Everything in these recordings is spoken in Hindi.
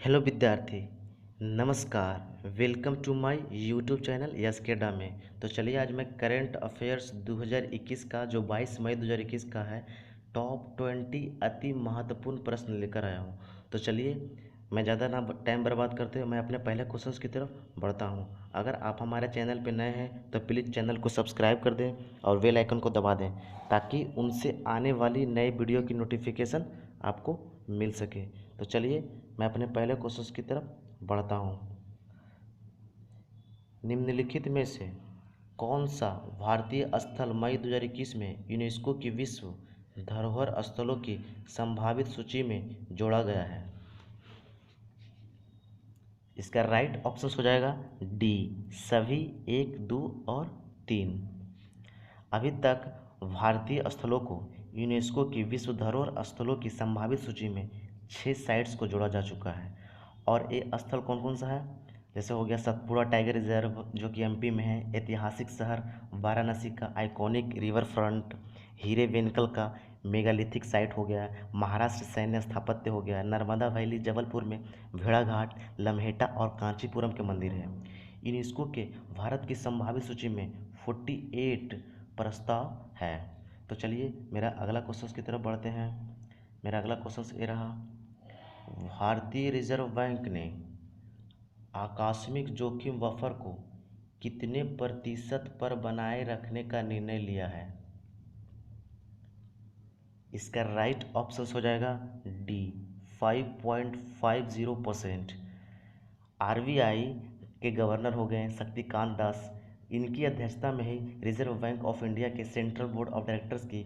हेलो विद्यार्थी, नमस्कार। Welcome to my YouTube channel यस के डा में। तो चलिए आज मैं करंट अफेयर्स 2021 का जो 22 मई 2021 का है टॉप 20 अति महत्वपूर्ण प्रश्न लेकर आया हूँ। तो चलिए मैं ज़्यादा ना टाइम बर्बाद करते हुए मैं अपने पहले क्वेश्चंस की तरफ बढ़ता हूँ। अगर आप हमारे चैनल पर नए हैं तो प्लीज़ चैनल को सब्सक्राइब कर दें और बेल आइकन को दबा दें ताकि उनसे आने वाली नई वीडियो की नोटिफिकेशन आपको मिल सके। तो चलिए मैं अपने पहले क्वेश्चन की तरफ बढ़ता हूँ। निम्नलिखित में से कौन सा भारतीय स्थल मई 2021 में यूनेस्को की विश्व धरोहर स्थलों की संभावित सूची में जोड़ा गया है? इसका राइट ऑप्शन हो जाएगा डी, सभी 1, 2 और 3। अभी तक भारतीय स्थलों को यूनेस्को की विश्व धरोहर स्थलों की संभावित सूची में 6 साइट्स को जोड़ा जा चुका है। और ये स्थल कौन कौन सा है? जैसे हो गया सतपुड़ा टाइगर रिजर्व जो कि एमपी में है, ऐतिहासिक शहर वाराणसी का आइकॉनिक रिवर फ्रंट, हीरे वेंकल का मेगालिथिक साइट हो गया, महाराष्ट्र सैन्य स्थापत्य हो गया, नर्मदा वैली जबलपुर में भेड़ाघाट, लम्हेटा और कांचीपुरम के मंदिर हैं। यूनेस्को के भारत की संभावित सूची में 48 प्रस्ताव है। तो चलिए मेरा अगला क्वेश्चन की तरफ बढ़ते हैं। मेरा अगला क्वेश्चन ये रहा, भारतीय रिजर्व बैंक ने आकस्मिक जोखिम बफर को कितने प्रतिशत पर बनाए रखने का निर्णय लिया है? इसका राइट ऑप्शन हो जाएगा डी, 5.50%। आरबीआई के गवर्नर हो गए शक्तिकांत दास, इनकी अध्यक्षता में ही रिजर्व बैंक ऑफ इंडिया के सेंट्रल बोर्ड ऑफ डायरेक्टर्स की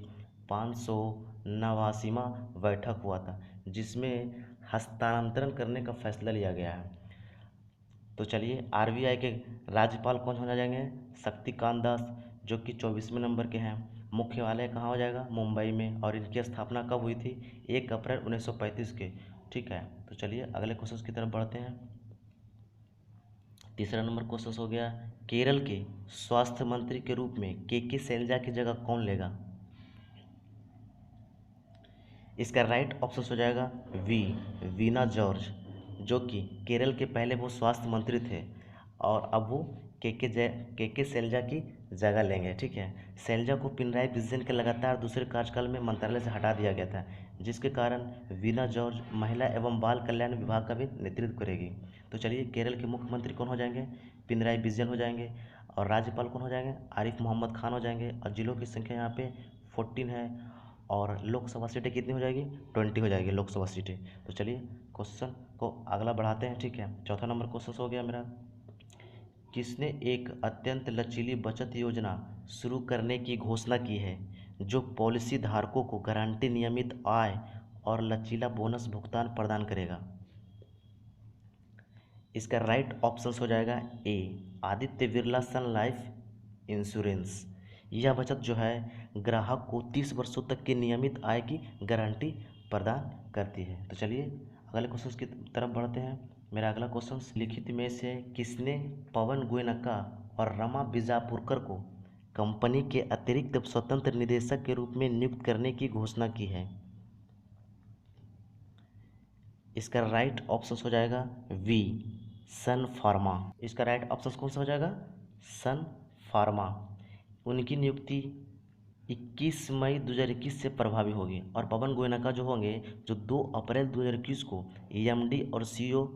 589वां बैठक हुआ था जिसमें हस्तांतरण करने का फैसला लिया गया है। तो चलिए आरबीआई के राज्यपाल कौन हो जाएंगे? शक्तिकांत दास, जो कि 24वें नंबर के हैं। मुख्यालय कहाँ हो जाएगा? मुंबई में। और इनकी स्थापना कब हुई थी? 1 अप्रैल 1935 के। ठीक है, तो चलिए अगले क्वेश्चन की तरफ बढ़ते हैं। तीसरा नंबर क्वेश्चन हो गया, केरल के स्वास्थ्य मंत्री के रूप में के शैलजा की जगह कौन लेगा? इसका राइट ऑप्शन हो जाएगा वीना जॉर्ज, जो कि केरल के पहले वो स्वास्थ्य मंत्री थे और अब वो के शैलजा की जगह लेंगे। ठीक है, शैलजा को पिनराई विजयन के लगातार दूसरे कार्यकाल में मंत्रालय से हटा दिया गया था जिसके कारण वीना जॉर्ज महिला एवं बाल कल्याण विभाग का भी नेतृत्व करेगी। तो चलिए केरल के मुख्यमंत्री कौन हो जाएंगे? पिनराई विजयन हो जाएंगे। और राज्यपाल कौन हो जाएंगे? आरिफ मोहम्मद खान हो जाएंगे। और जिलों की संख्या यहाँ पे 14 है और लोकसभा सीटें कितनी हो जाएगी? 20 हो जाएगी लोकसभा सीटें। तो चलिए क्वेश्चन को अगला बढ़ाते हैं। ठीक है, चौथा नंबर क्वेश्चन हो गया मेरा, किसने एक अत्यंत लचीली बचत योजना शुरू करने की घोषणा की है जो पॉलिसी धारकों को गारंटी, नियमित आय और लचीला बोनस भुगतान प्रदान करेगा? इसका राइट ऑप्शन हो जाएगा ए, आदित्य बिरला सन लाइफ इंश्योरेंस। यह बचत जो है ग्राहक को 30 वर्षों तक की नियमित आय की गारंटी प्रदान करती है। तो चलिए अगले क्वेश्चन की तरफ बढ़ते हैं। मेरा अगला क्वेश्चन, लिखित में से किसने पवन गोयनका और रमा बीजापुरकर को कंपनी के अतिरिक्त स्वतंत्र निदेशक के रूप में नियुक्त करने की घोषणा की है? इसका राइट ऑप्शन हो जाएगा वी, सन फार्मा। इसका राइट ऑप्शन कौन सा हो जाएगा? सन फार्मा। उनकी नियुक्ति 21 मई 2021 से प्रभावी होगी और पवन गोयनका जो होंगे जो 2 अप्रैल 2021 को एमडी और सीईओ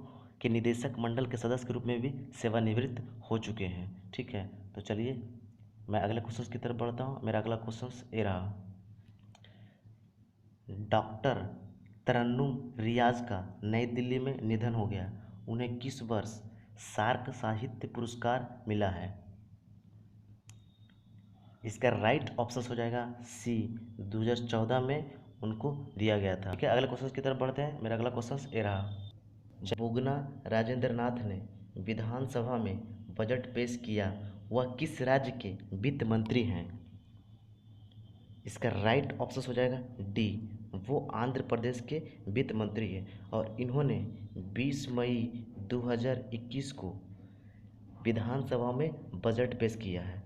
के निदेशक मंडल के सदस्य के रूप में भी सेवानिवृत्त हो चुके हैं। ठीक है, तो चलिए मैं अगले क्वेश्चन की तरफ बढ़ता हूँ। मेरा अगला क्वेश्चन ये रहा, डॉक्टर तरन्नुम रियाज का नई दिल्ली में निधन हो गया। उन्हें किस वर्ष सार्क साहित्य पुरस्कार मिला है? इसका राइट ऑप्शन हो जाएगा सी, 2014 में उनको दिया गया था। ठीक है, अगले क्वेश्चन की तरफ बढ़ते हैं। मेरा अगला क्वेश्चन ये रहा, बुगना राजेंद्र नाथ ने विधानसभा में बजट पेश किया वह किस राज्य के वित्त मंत्री हैं? इसका राइट ऑप्शन हो जाएगा डी, वो आंध्र प्रदेश के वित्त मंत्री हैं और इन्होंने 20 मई 2021 को विधानसभा में बजट पेश किया है।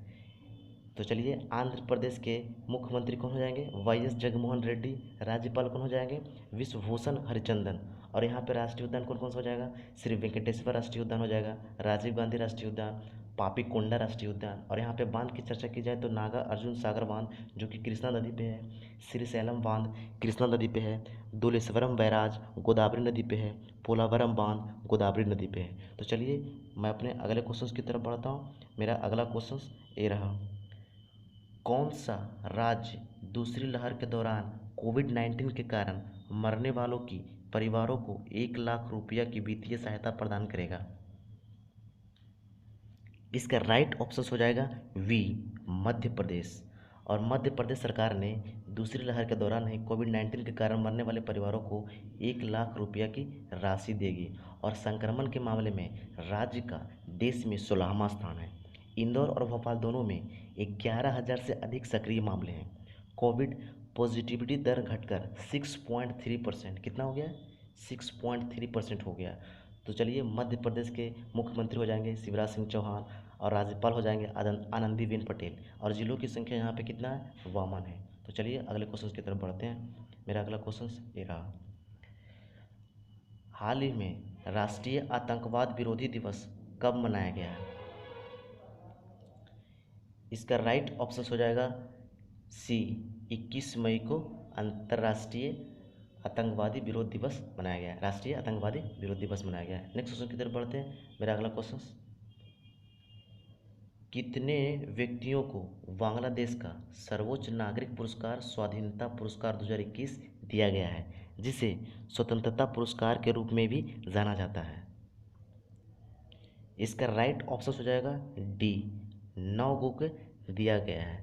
तो चलिए, आंध्र प्रदेश के मुख्यमंत्री कौन हो जाएंगे? वाई.एस. जगनमोहन रेड्डी। राज्यपाल कौन हो जाएंगे? विश्वभूषण हरिचंदन। और यहाँ पे राष्ट्रीय उद्यान कौन कौन सा हो जाएगा? श्री वेंकटेश्वर राष्ट्रीय उद्यान हो जाएगा, राजीव गांधी राष्ट्रीय उद्यान, पापी कोंडा राष्ट्रीय उद्यान। और यहाँ पे बांध की चर्चा की जाए तो नागा अर्जुन सागर बांध जो कि कृष्णा नदी पे है, श्रीशैलम बांध कृष्णा नदी पे है, धुलेश्वरम बैराज गोदावरी नदी पे है, पोलावरम बांध गोदावरी नदी पे है। तो चलिए, मैं अपने अगले क्वेश्चन की तरफ बढ़ता हूँ। मेरा अगला क्वेश्चन ये रहा, कौन सा राज्य दूसरी लहर के दौरान कोविड-19 के कारण मरने वालों की परिवारों को 1 लाख रुपया की वित्तीय सहायता प्रदान करेगा? इसका राइट ऑप्शन हो जाएगा वी, मध्य प्रदेश। और मध्य प्रदेश सरकार ने दूसरी लहर के दौरान ही कोविड-19 के कारण मरने वाले परिवारों को 1 लाख रुपया की राशि देगी। और संक्रमण के मामले में राज्य का देश में 16वां स्थान है। इंदौर और भोपाल दोनों में 11,000 से अधिक सक्रिय मामले हैं। कोविड पॉजिटिविटी दर घटकर 6.3%, कितना हो गया? 6.3% हो गया। तो चलिए, मध्य प्रदेश के मुख्यमंत्री हो जाएंगे शिवराज सिंह चौहान, और राज्यपाल हो जाएंगे आनंदीबेन पटेल। और जिलों की संख्या यहाँ पे कितना है? 52 है। तो चलिए, अगले क्वेश्चन की तरफ बढ़ते हैं। मेरा अगला क्वेश्चन ये रहा, हाल ही में राष्ट्रीय आतंकवाद विरोधी दिवस कब मनाया गया है? इसका राइट ऑप्शन हो जाएगा सी, 21 मई को अंतर्राष्ट्रीय आतंकवादी विरोध दिवस मनाया गया है। राष्ट्रीय आतंकवादी विरोध दिवस मनाया गया है। नेक्स्ट क्वेश्चन की तरफ बढ़ते हैं। मेरा अगला क्वेश्चन, कितने व्यक्तियों को बांग्लादेश का सर्वोच्च नागरिक पुरस्कार स्वाधीनता पुरस्कार 2021 दिया गया है, जिसे स्वतंत्रता पुरस्कार के रूप में भी जाना जाता है? इसका राइट ऑप्शन हो जाएगा डी, 9 को दिया गया है।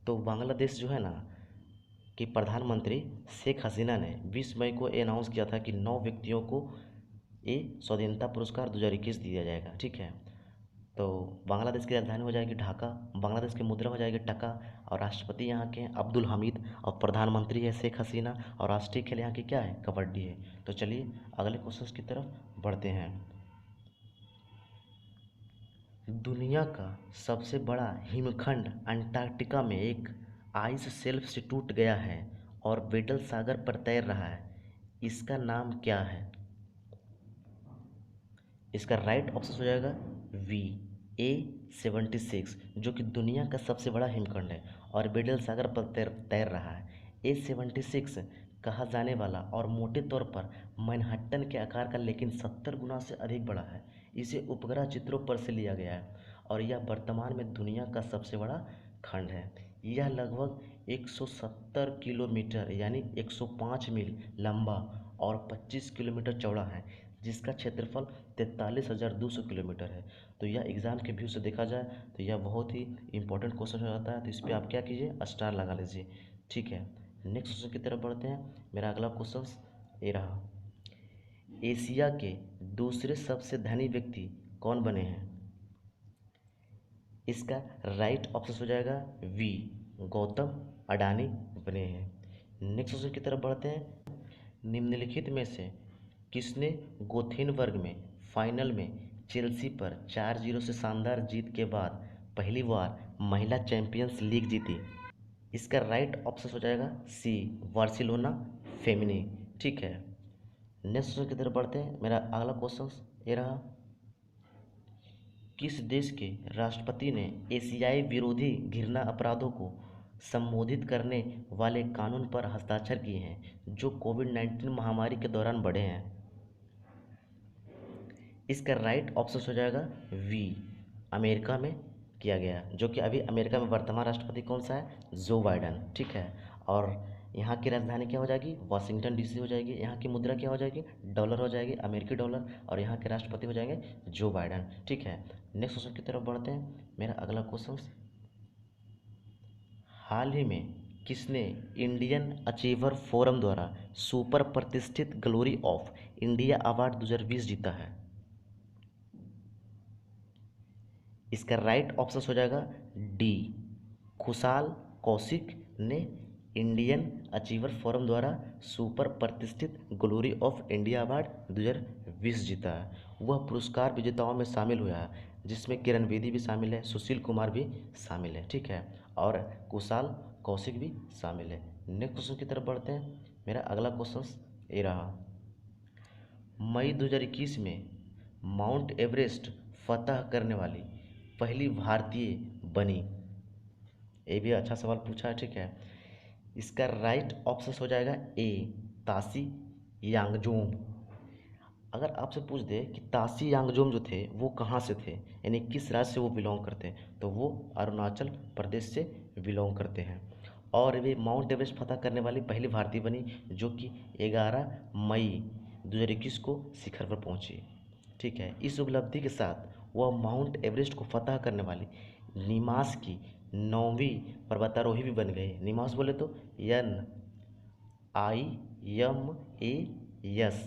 तो बांग्लादेश जो है ना कि प्रधानमंत्री शेख हसीना ने 20 मई को अनाउंस किया था कि 9 व्यक्तियों को ये स्वाधीनता पुरस्कार 2021 दिया जाएगा। ठीक है, तो बांग्लादेश की राजधानी हो जाएगी ढाका, बांग्लादेश की मुद्रा हो जाएगी टका, और राष्ट्रपति यहाँ के हैं अब्दुल हमीद, और प्रधानमंत्री है शेख हसीना, और राष्ट्रीय खेल यहाँ की क्या है? कबड्डी है। तो चलिए, अगले क्वेश्चन की तरफ बढ़ते हैं। दुनिया का सबसे बड़ा हिमखंड अंटार्कटिका में एक आइस शेल्फ से टूट गया है और वेडल सागर पर तैर रहा है। इसका नाम क्या है? इसका राइट ऑप्शन हो जाएगा वी, A76, जो कि दुनिया का सबसे बड़ा हिमखंड है और वेडल सागर पर तैर रहा है। A76 कहा जाने वाला और मोटे तौर पर मैनहट्टन के आकार का लेकिन 70 गुना से अधिक बड़ा है। इसे उपग्रह चित्रों पर से लिया गया है और यह वर्तमान में दुनिया का सबसे बड़ा खंड है। यह लगभग 170 किलोमीटर यानी 105 मील लंबा और 25 किलोमीटर चौड़ा है, जिसका क्षेत्रफल 43,200 किलोमीटर है। तो यह एग्ज़ाम के व्यू से देखा जाए तो यह बहुत ही इंपॉर्टेंट क्वेश्चन हो जाता है। तो इस पर आप क्या कीजिए? स्टार लगा लीजिए। ठीक है, नेक्स्ट क्वेश्चन की तरफ बढ़ते हैं। मेरा अगला क्वेश्चन ये रहा, एशिया के दूसरे सबसे धनी व्यक्ति कौन बने हैं? इसका राइट ऑप्शन हो जाएगा वी, गौतम अडानी बने हैं। नेक्स्ट क्वेश्चन की तरफ बढ़ते हैं। निम्नलिखित में से किसने गोथेनबर्ग में फाइनल में चेल्सी पर 4-0 से शानदार जीत के बाद पहली बार महिला चैंपियंस लीग जीती? इसका राइट ऑप्शन हो जाएगा सी, बार्सिलोना फेमिनी। ठीक है, नेक्स्ट क्वेश्चन की तरफ बढ़ते हैं। मेरा अगला क्वेश्चन ये रहा, किस देश के राष्ट्रपति ने एशियाई विरोधी घृणा अपराधों को संबोधित करने वाले कानून पर हस्ताक्षर किए हैं जो कोविड-19 महामारी के दौरान बढ़े हैं? इसका राइट ऑप्शन हो जाएगा वी, अमेरिका में किया गया, जो कि अभी अमेरिका में वर्तमान राष्ट्रपति कौन सा है? जो बाइडन। ठीक है, और यहाँ की राजधानी क्या हो जाएगी? वाशिंगटन डीसी हो जाएगी। यहाँ की मुद्रा क्या हो जाएगी? डॉलर हो जाएगी, अमेरिकी डॉलर। और यहाँ के राष्ट्रपति हो जाएंगे जो बाइडन। ठीक है, नेक्स्ट क्वेश्चन की तरफ बढ़ते हैं। मेरा अगला क्वेश्चन, हाल ही में किसने इंडियन अचीवर फोरम द्वारा सुपर प्रतिष्ठित ग्लोरी ऑफ इंडिया अवार्ड 2020 जीता है? इसका राइट ऑप्शन हो जाएगा डी, खुशाल कौशिक ने इंडियन अचीवर फोरम द्वारा सुपर प्रतिष्ठित ग्लोरी ऑफ इंडिया अवार्ड 2020 जीता है। वह पुरस्कार विजेताओं में शामिल हुआ है, जिसमें किरण बेदी भी शामिल है, सुशील कुमार भी शामिल है। ठीक है, और कुशाल कौशिक भी शामिल है। नेक्स्ट क्वेश्चन की तरफ बढ़ते हैं। मेरा अगला क्वेश्चन ये रहा, मई 2021 में माउंट एवरेस्ट फतह करने वाली पहली भारतीय बनी। ये भी अच्छा सवाल पूछा है, ठीक है। इसका राइट ऑप्शन हो जाएगा ए, तासी यांगजोम। अगर आपसे पूछ दे कि तासी यांगजोम जो थे वो कहाँ से थे, यानी किस राज्य से वो बिलोंग करते हैं, तो वो अरुणाचल प्रदेश से बिलोंग करते हैं। और वे माउंट एवरेस्ट फतह करने वाली पहली भारतीय बनी, जो कि 11 मई 2021 को शिखर पर पहुंची, ठीक है। इस उपलब्धि के साथ वह माउंट एवरेस्ट को फतह करने वाली निमास की 9वीं पर्वतारोही भी बन गए। निमास बोले तो NIMAS,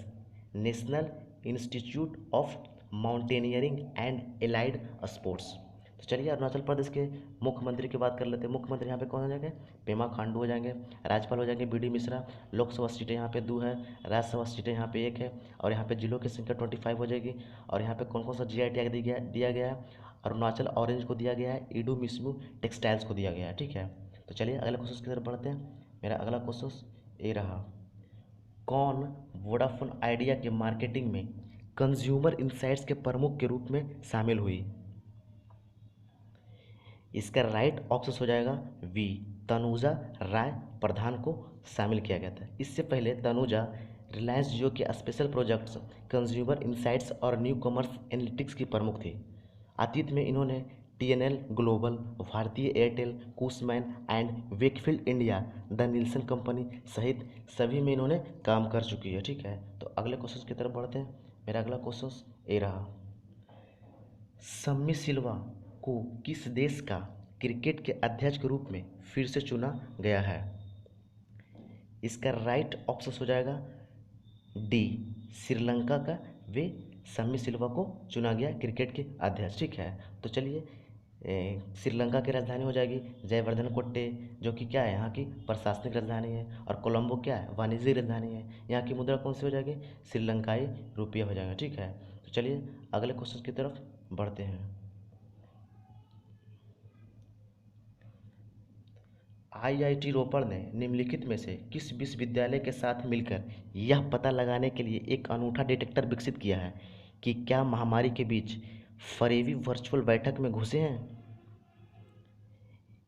national institute of mountaineering and allied sports. तो चलिए अरुणाचल प्रदेश के मुख्यमंत्री की बात कर लेते हैं। मुख्यमंत्री यहाँ पे कौन हो जाएंगे, पेमा खांडू हो जाएंगे। राज्यपाल हो जाएंगे BD मिश्रा। लोकसभा सीटें यहाँ पे 2 है, राज्यसभा सीटें यहाँ पे 1 है, और यहाँ पे जिलों की संख्या 25 हो जाएगी। और यहाँ पे कौन कौन सा GI टैग दिया गया है, अरुणाचल ऑरेंज को दिया गया है, ईडू मिश्मू टेक्सटाइल्स को दिया गया है, ठीक है। तो चलिए अगले क्वेश्चन की तरफ बढ़ते हैं। मेरा अगला क्वेश्चन ये रहा, कौन वोडाफोन आइडिया के मार्केटिंग में कंज्यूमर इंसाइट्स के प्रमुख के रूप में शामिल हुई। इसका राइट ऑप्शन हो जाएगा बी, तनुजा राय प्रधान को शामिल किया गया था। इससे पहले तनुजा रिलायंस जियो के स्पेशल प्रोजेक्ट्स कंज्यूमर इंसाइट्स और न्यू कॉमर्स एनालिटिक्स की प्रमुख थी। अतीत में इन्होंने TNL ग्लोबल, भारतीय Airtel, Cushman and Wakefield India, the Nielsen company सहित सभी में इन्होंने काम कर चुकी है, ठीक है। तो अगले क्वेश्चन की तरफ बढ़ते हैं। मेरा अगला क्वेश्चन ये रहा, सम्मी सिल्वा को किस देश का क्रिकेट के अध्यक्ष के रूप में फिर से चुना गया है। इसका राइट ऑप्शन हो जाएगा डी, श्रीलंका का वे सम्मी सिल्वा को चुना गया क्रिकेट के अध्यक्ष, ठीक है। तो चलिए श्रीलंका की राजधानी हो जाएगी जयवर्धन कोट्टे, जो कि क्या है, यहाँ की प्रशासनिक राजधानी है। और कोलंबो क्या है, वाणिज्यिक राजधानी है। यहाँ की मुद्रा कौन सी हो जाएगी, श्रीलंकाई रुपया हो जाएगा, ठीक है। तो चलिए अगले क्वेश्चन की तरफ बढ़ते हैं। IIT रोपड़ ने निम्नलिखित में से किस विश्वविद्यालय के साथ मिलकर यह पता लगाने के लिए एक अनूठा डिटेक्टर विकसित किया है कि क्या महामारी के बीच फरेबी वर्चुअल बैठक में घुसे हैं।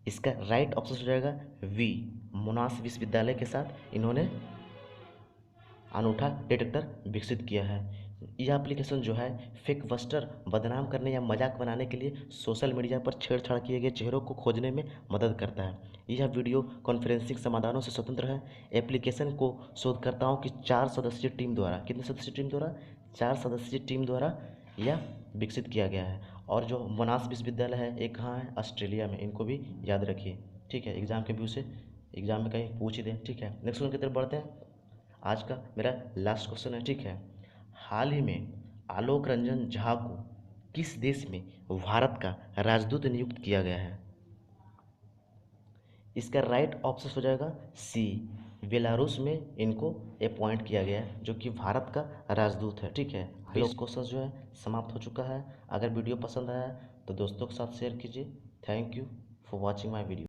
इसका राइट ऑप्शन हो जाएगा वी, मोनाश विश्वविद्यालय के साथ इन्होंने अनूठा डिटेक्टर विकसित किया है। यह एप्लीकेशन जो है फेक बस्टर बदनाम करने या मजाक बनाने के लिए सोशल मीडिया पर छेड़छाड़ किए गए चेहरों को खोजने में मदद करता है। यह वीडियो कॉन्फ्रेंसिंग समाधानों से स्वतंत्र है। एप्लीकेशन को शोधकर्ताओं की 4 सदस्यीय टीम द्वारा, कितने सदस्यीय टीम द्वारा, 4 सदस्यीय टीम द्वारा यह विकसित किया गया है। और जो मोनाश विश्वविद्यालय है एक कहाँ है, ऑस्ट्रेलिया में, इनको भी याद रखिए, ठीक है। एग्जाम के व्यू से एग्जाम में कहीं पूछ ही दें, ठीक है। नेक्स्ट क्वेश्चन की तरफ बढ़ते हैं। आज का मेरा लास्ट क्वेश्चन है, ठीक है। हाल ही में आलोक रंजन झा को किस देश में भारत का राजदूत नियुक्त किया गया है। इसका राइट ऑप्शन हो जाएगा सी, बेलारूस में इनको अपॉइंट किया गया है, जो कि भारत का राजदूत है, ठीक है। इस क्वेश्चन जो है समाप्त हो चुका है। अगर वीडियो पसंद आया तो दोस्तों के साथ शेयर कीजिए। Thank you for watching my video.